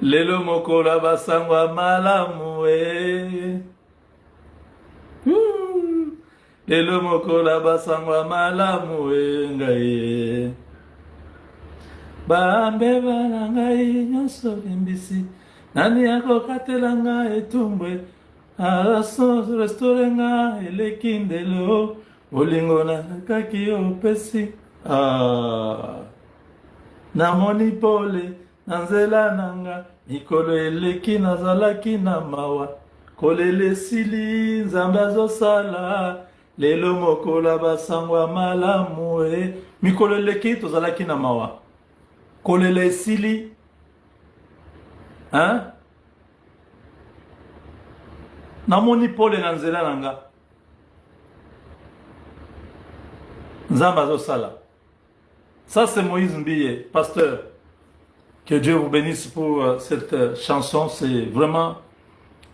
Lelo mokola basangwa malamu Lelo mokola basangwa malamu ngai. Bambe bana ngai nyonso limbisi. Nani akokatela ngai etumbwe. Araso restore ngai eleki ndelo. Bolingo na kaki opesi. Namoni pole nanzela nanga. Mikolo eleki nazalaki na mawa. Kolele sili nzambe azosala. Lelo mokola basangwa malamu mikolo eleki tozalaki na mawa. Kolele sili namoni pole na nzela nanga. Nzambe azosala. Ça c'est Moïse Mbiye, pasteur. Que Dieu vous bénisse pour cette chanson. C'est vraiment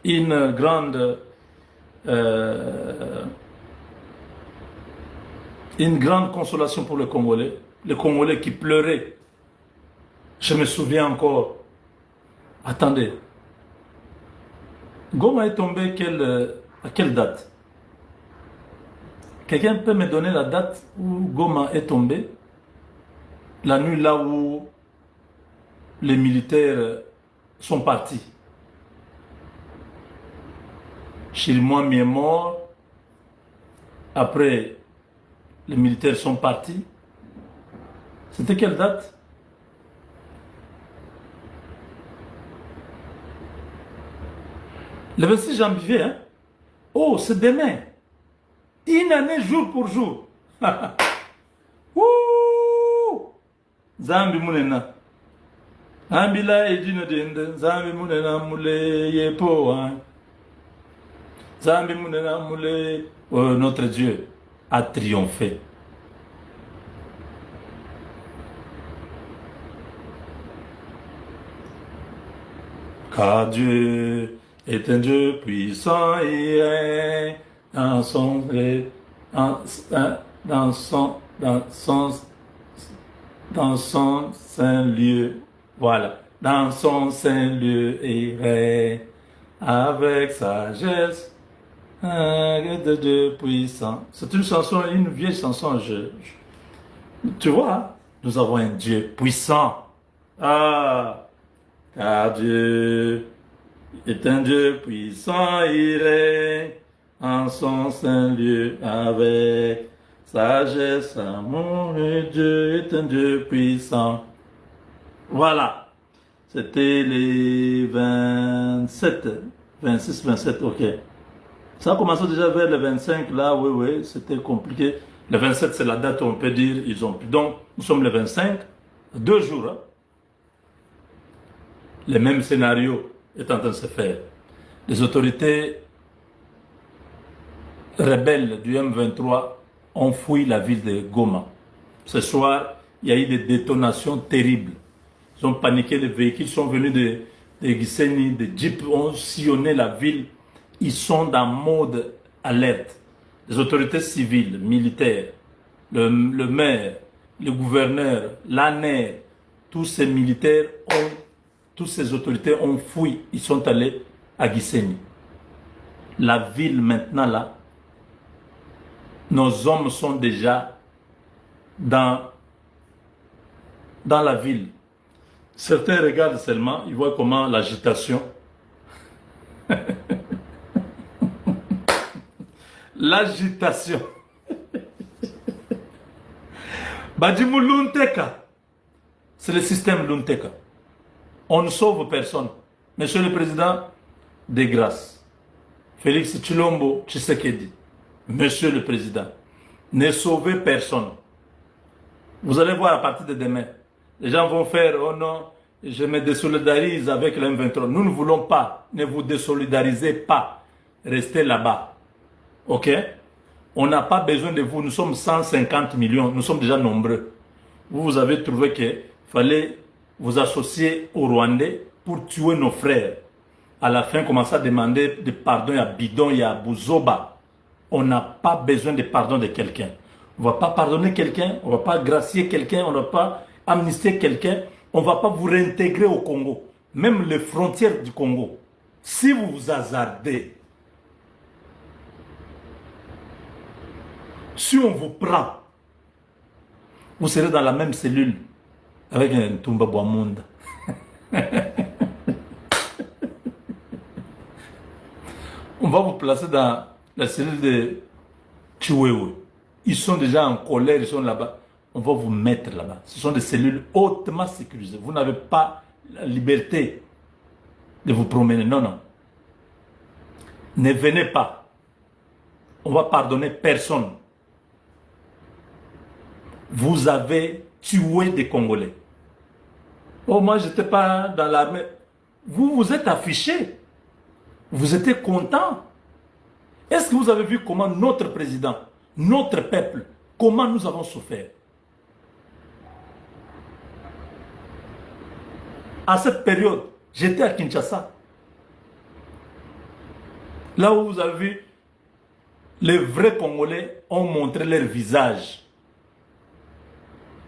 une grande consolation pour les Congolais. Les Congolais qui pleuraient. Je me souviens encore. Attendez. Goma est tombé à quelle date? Quelqu'un peut me donner la date où Goma est tombé? La nuit là où les militaires sont partis. Chirimwami est mort. Après, les militaires sont partis. C'était quelle date? Le 26 janvier, hein? Oh, c'est demain. Une année jour pour jour. Wouh! Zambi munena. Ambila edine dende. Zambi munena mule yepo. Zambi munena mule. Notre Dieu a triomphé. Car Dieu est un Dieu puissant et dans son saint lieu. Voilà. Dans son saint lieu et avec sagesse. De Dieu puissant. C'est une chanson, une vieille chanson. Tu vois, nous avons un Dieu puissant. Car Dieu est un Dieu puissant, il règne en son saint lieu avec sagesse, amour, et Dieu est un Dieu puissant. Voilà. C'était les 27, 26, 27, ok. Ça a commencé déjà vers le 25, là, oui, c'était compliqué. Le 27, c'est la date où on peut dire, ils ont pu. Donc, nous sommes le 25, 2 jours. Hein. Le même scénario est en train de se faire. Les autorités rebelles du M23 ont fouillé la ville de Goma. Ce soir, il y a eu des détonations terribles. Ils ont paniqué, les véhicules sont venus de Gisenyi, des jeeps ont sillonné la ville. Ils sont dans mode alerte. Les autorités civiles, militaires, le maire, le gouverneur, l'ANER, tous ces militaires toutes ces autorités ont fouillé. Ils sont allés à Gisenyi. La ville maintenant là, nos hommes sont déjà dans la ville. Certains regardent seulement, ils voient comment l'agitation. L'agitation. Badimu Lunteka. C'est le système Lunteka. On ne sauve personne. Monsieur le Président, de grâce. Félix Tshilombo Tshisekedi. Monsieur le Président, ne sauvez personne. Vous allez voir à partir de demain. Les gens vont faire, oh non, je me désolidarise avec le M23. Nous ne voulons pas, ne vous désolidarisez pas. Restez là-bas. Ok? On n'a pas besoin de vous. Nous sommes 150 millions. Nous sommes déjà nombreux. Vous avez trouvé qu'il fallait vous associer aux Rwandais pour tuer nos frères. À la fin, commencer à demander de pardon à Bidon et à Bouzoba. On n'a pas besoin de pardon de quelqu'un. On ne va pas pardonner quelqu'un. On ne va pas gracier quelqu'un. On ne va pas amnistier quelqu'un. On ne va pas vous réintégrer au Congo. même les frontières du Congo, si vous vous hasardez, si on vous prend, vous serez dans la même cellule avec un Tumba Boamunda. On va vous placer dans la cellule de Chiwewe. Ils sont déjà en colère, ils sont là-bas. On va vous mettre là-bas. Ce sont des cellules hautement sécurisées. Vous n'avez pas la liberté de vous promener. Non, non. Ne venez pas. On va pardonner personne. Vous avez tué des Congolais. Oh, moi, je n'étais pas dans l'armée. Vous vous êtes affichés. Vous étiez content. Est-ce que vous avez vu comment notre président, notre peuple, comment nous avons souffert? À cette période, j'étais à Kinshasa. Là où vous avez vu, les vrais Congolais ont montré leur visage.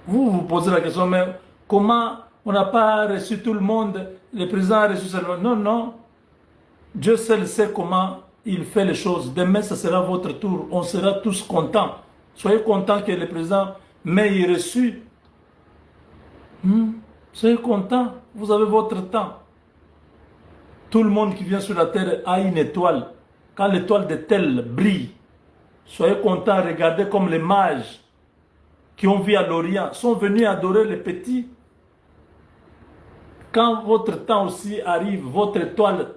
Vous vous posez la question, mais comment on n'a pas reçu tout le monde? Le président a reçu seulement. Non, non. Dieu seul sait comment il fait les choses. Demain, ce sera votre tour. On sera tous contents. Soyez contents que le président m'ait reçu. Soyez contents. Vous avez votre temps. Tout le monde qui vient sur la terre a une étoile. Quand l'étoile de tel brille, soyez contents. Regardez comme les mages qui ont vu à l'Orient sont venus adorer les petits. Quand votre temps aussi arrive, votre étoile